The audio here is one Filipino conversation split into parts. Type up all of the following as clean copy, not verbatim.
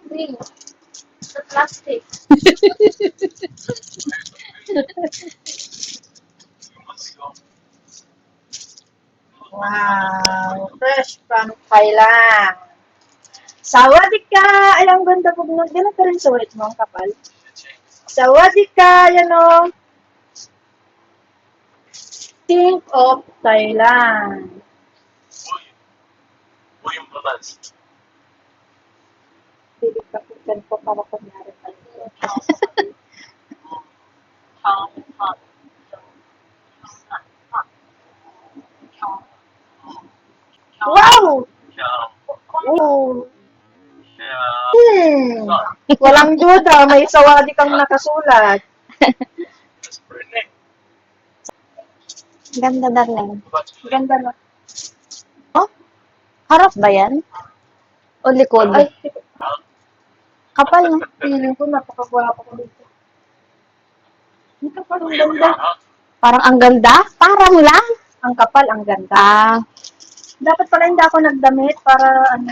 Green. The plastic. Wow. Fresh from Thailand. Sawadika! Ay, ang ganda po. Ganun pa rin sa ulit mo, ang kapal. Sawadika! Yan o. Think of Thailand. William Velez. Pilipapitan ko para kunyari pa rin. Wow! Oh. Walang duda, may sawadi kang nakasulat. That's pretty name. Ganda, darling. Ganda na. Oh? Harap ba yan? O likod? Ay, Kapal, no? feeling ko napakagwapo ko dito. Ito parang ganda. Parang ang ganda? Parang lang. Ang kapal, ang ganda. Ah, Dapat pala hindi ako nagdamit para ano.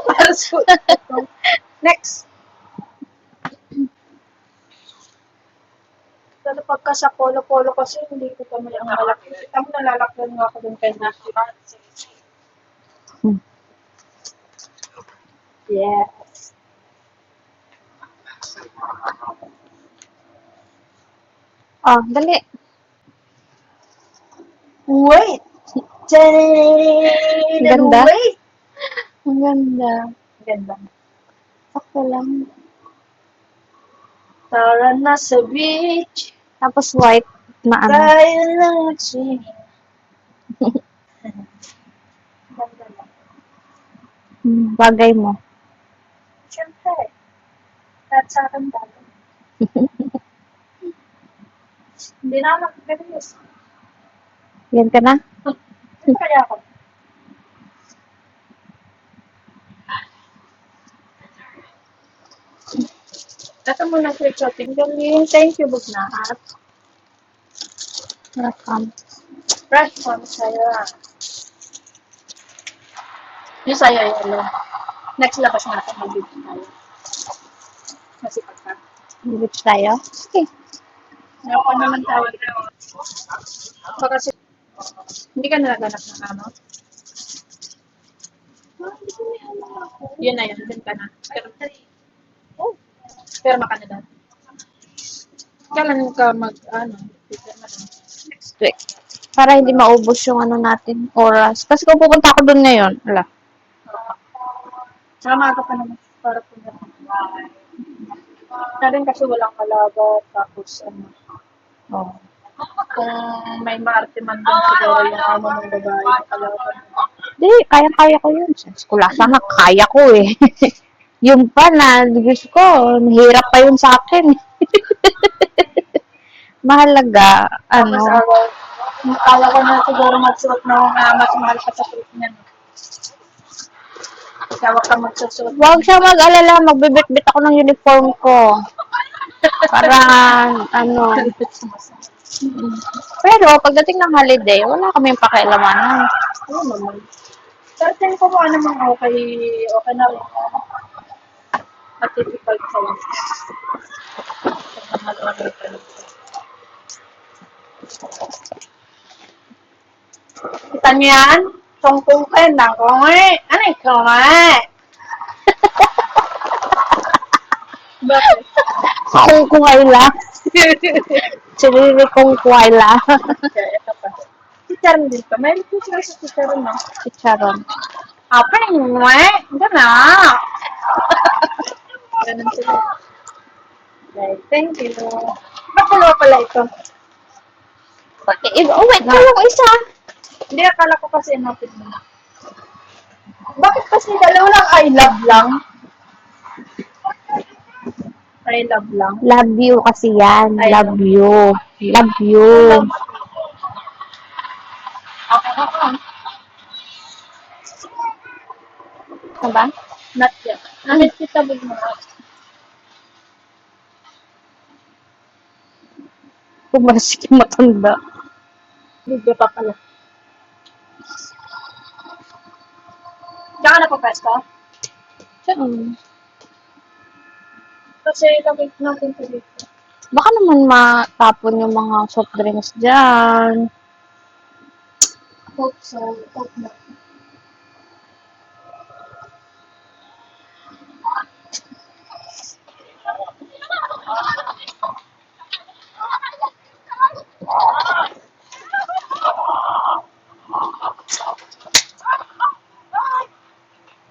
Para suot ito. Next. Pero pagka sa polo-polo kasi hindi ko kami ang malaki. Kita mo nalalakyan nga ako dun kay Naki. Yes. oh, dali. Wait! Ganda. Wait! Ang ganda. Ganda. Sakto lang. Tara na sa beach. Tapos white na ano. Tayo na mag-swimming. Ganda lang. Bagay mo. Siyempre. At sa akin bagay. Hindi na ako nag-release. Yan ka na? Ito kaya ako. Ito muna sa shopping. Galing. Thank you, Bugnaat. Welcome. Fresh from sa'yo. Yung sa'yo, yellow. Next labas natin, mag-video tayo. Kasi pagka. Beach tayo? Okay. Ngayon pa naman tawag. Baka kasi, hindi ka nalaganap ng ano. Yun na yun, dun ka na. Pero maka na doon. Kailan ka ano, Next week. Para hindi maubos yung ano natin, oras. Kasi kung pupunta ako doon ngayon, ala. Saka maaga pa naman para po na. Na rin kasi walang kalabat, tapos ano. Oh. Kung may maarte man doon siguro yung amo ng babae na kalaban. Di, kaya-kaya ko yun. Sa eskulasa nga, kaya ko eh. Yung pa na, Diyos ko, hirap pa yun sa akin. Mahalaga, Tapos ano, akala ko na siguro magsuot ng mas mahal pa sa suot niya. No? Kaya wag ka magsusuot. huwag siya mag-alala, magbibit-bit ako ng uniform ko. Para, ano, pero pagdating ng holiday, wala kaming pakialamanan. Oo naman. Pero tingin ko kung ano mang okay na rin. At typical sa'yo. Kita niyo yan? Tungkong kayo na ko eh. Ano ikaw eh? Bakit? Kung kuwaila. Sarili kong kuwaila. Okay, ito pa. Si Charon din pa. Mayroon po sila sa si Charon, no? Si Charon. Apa yung eh? Gana. Ganun sila. Okay, thank you. Ba't dalawa pala ito? Oh, wait, yung isa. Hindi, akala ko kasi inopit mo. Bakit kasi dalawa lang I love lang? I love lang. Love you kasi yan. I Love you. Love you. Okay, okay. Ano ba? Not yet. Nahit kita mo. Pumasik yung matanda. Video pa pala. Diyan ka na po, Pesto? Saan? Kasi lamig natin ito dito. Baka naman matapon yung mga soft drinks dyan. Hope so. Hope not.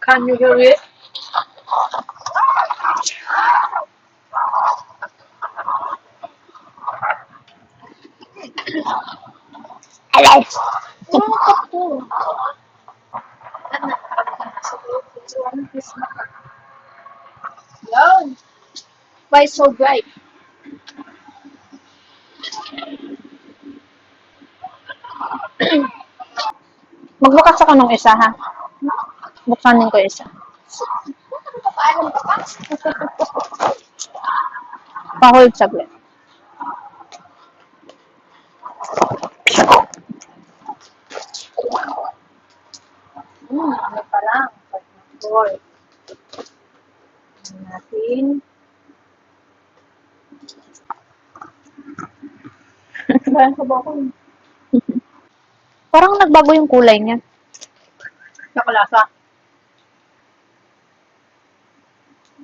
Can you hear it? Alay! Ano ka po? Yan. Why so bright? Magbukas ako ng isa, ha? Buksanin ko isa. Paano ba? Pa-hold saglit. Ano pa lang? Boy. Natin. Bayan ko ba ako? Parang nagbago yung kulay niya. Nakalasa.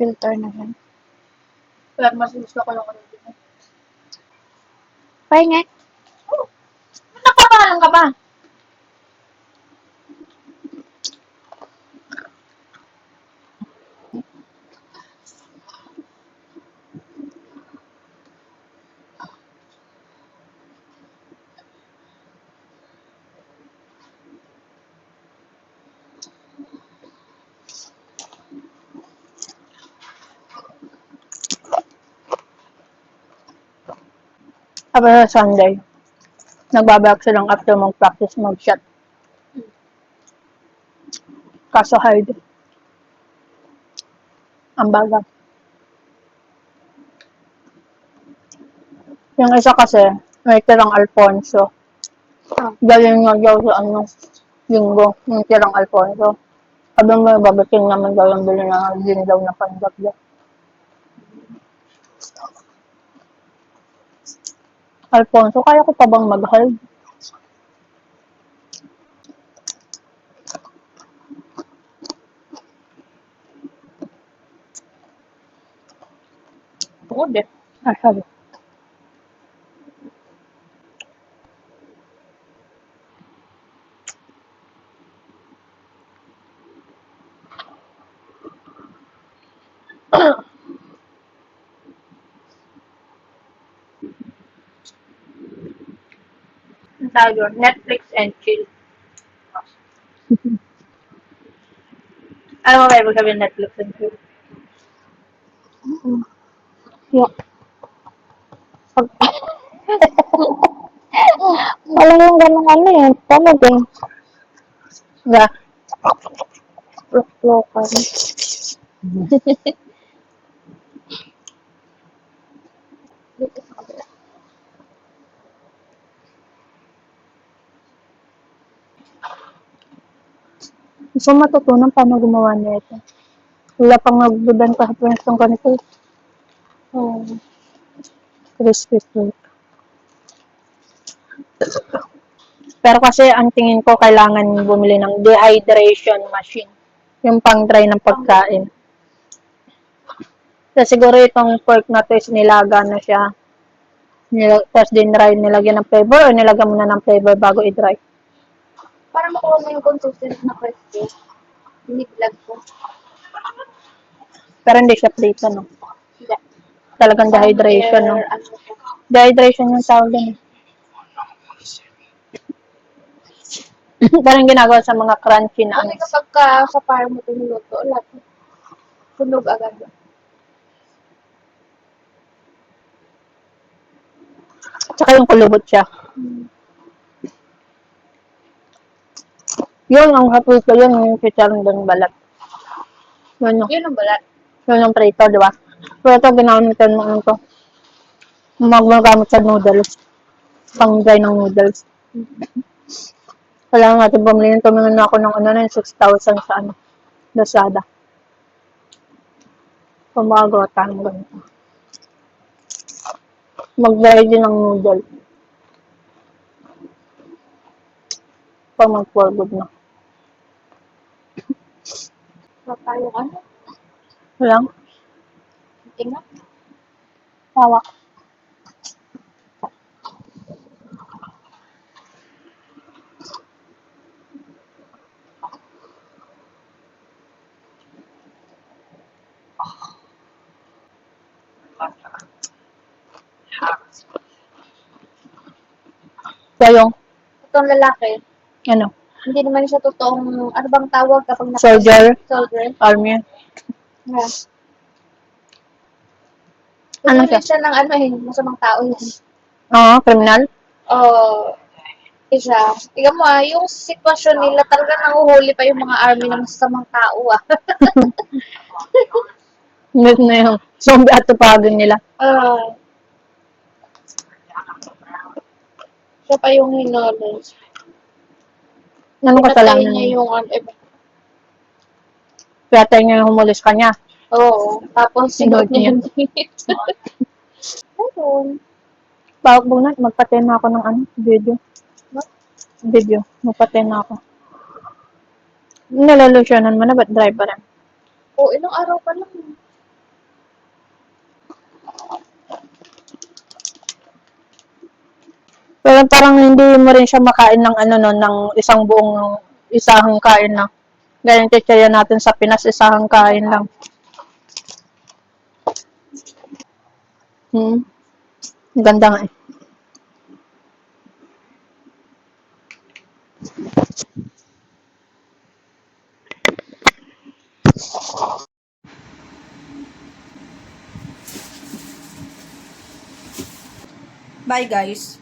Filter na siya. Pero mas gusto ko yung ano dito. Pahinga. Nakapalang ka ba? Tapos sa Sunday, nagbabalak silang after mag-practice mag-shot. Kaso hard. Ang baga. Yung isa kasi, may tirang Alfonso. Galing nga daw sa linggo, yung tirang Alfonso. Sabi mo, babating naman daw yung bili na din daw na pandagdag. Alfonso, kaya ko pa bang mag-hold? Pagod eh. Ah, sabi. Ang tawag yun, Netflix and chill. Ano mo ba ibig sabihin Netflix and chill? Yuck. Pag... Wala yung ganun ano yun. Tamad eh. Yeah. Lokan. Gusto mo matutunan paano gumawa nito. Wala pang nagbudan kahapon itong ganito. Oh. Crispy fruit. Pero kasi ang tingin ko kailangan bumili ng dehydration machine. Yung pang-dry ng pagkain. So, siguro itong pork na to is nilaga na siya. Tapos din-dry, nilagyan ng flavor o nilagyan mo na ng flavor bago i-dry. Para makuha mo yung consistent na crispy. Biniglag ko. Pero hindi siya prito, no? Hindi. Talagang dehydration, no? Ano siya. Dehydration yung tawag din. Parang ginagawa sa mga crunchy na ano. Kasi kapag sa para mo ito niluto, lahat sunog agad. Tsaka yung kulubot siya. Yun, ang hapul ko yun, yung chicharon doon balat. Yun yung, Yun ang balat. yun yung prito, di ba? Pero ito, ginamitan mo ito. Magagamit sa noodles. Pang-dry ng noodles. Kailangan natin bumili. Tumingin na ako ng ano na 6,000 sa ano, Lazada. Gumagawa tayo ng ganito. Mag-dry din ng noodle. Pag mag-for good na. So, tayong ano, Walang tingnan. tawa. Kaya yung, Itong lalaki, ano, hindi naman siya totoong, ano bang tawag kapag soldier, soldier? army. Yeah. Ano Ano siya ng ano masamang tao yan. Oo, criminal. Oh, isa. Tingnan mo yung sitwasyon nila talaga nanguhuli pa yung mga army ng masamang tao Hindi na yung zombie at tupagin nila. Siya pa yung hinuli. Anong kasalanan Pinatay niya niya? yung ano, Kaya tayo niya yung humulis ka niya. Oo. Tapos Sinod sinod niya niya. yung date. Ayun. Bawag bunat, magpatay na ako ng ano, video. What? Video, magpatay na ako. Nalalusyonan mo na, ba't driver yan? Oo, ilang araw pa lang. Pero parang hindi mo rin siya makain ng ano no, ng isang kain lang. Ganyan chichirya natin sa Pinas, isang kain lang. Ganda nga eh. Bye guys.